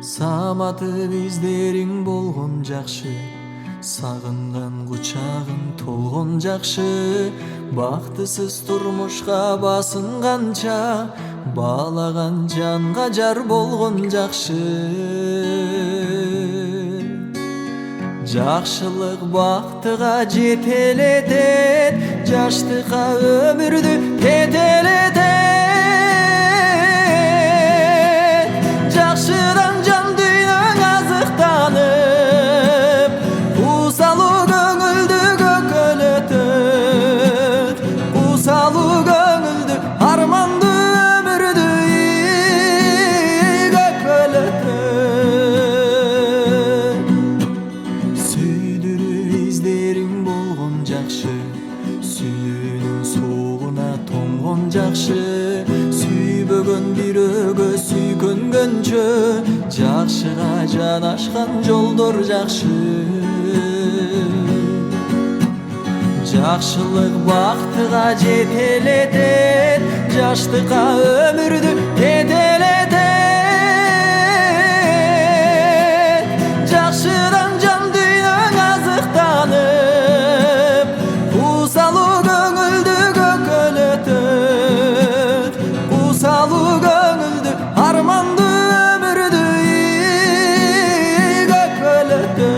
Саматы биздериң болгон жакшы, сагынган кучагың толгон жакшы. Бактысыз турмушка басынганча, баалаган жанга жар болгон жакшы. Жакшылык бактыга жетелетет, жаштыкка өмүрдү кетелетет. Жакшыдан жан дүйнөң азыктанып, усалуу көңүлдү көкөлөтөт. Усалуу көңүлдү армандуу өмүрдү көкөлөтөт. Сүйдүрүү издериң болгон жакшы, сүйүүнүн суугуна тоңгон жакшы. Сүйбөгөн бирөөгө сүйкөнгөнчө, жакшыга жанашкан жолдор жакшы. Жакшылык бактыга жетелетет, жаштыкка өмүрдү кетелетет. Жакшыдан жан дүйнөң азыктанып, усалуу көңүлдү көкөлөтөт. Усалуу көңүлдү армандуу өмүрдү көкөлөтөт.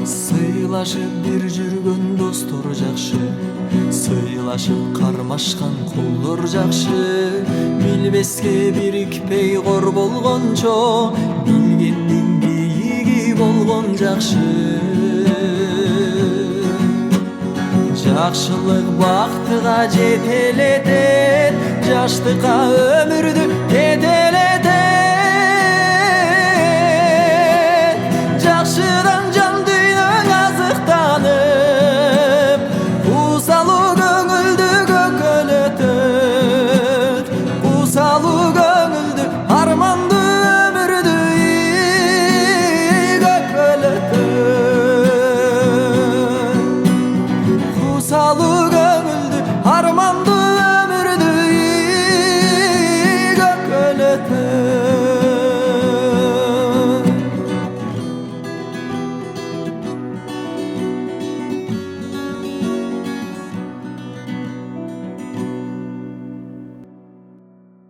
Сыйлашып бир жүргөн достор жакшы, сыйлашып кармашкан колдор жакшы. Билбеске бирикпей кор болгончо, билгендин бийиги болгон жакшы. Жакшылык бактыга жетелетет, жаштыкка өмүрдү кетелетет.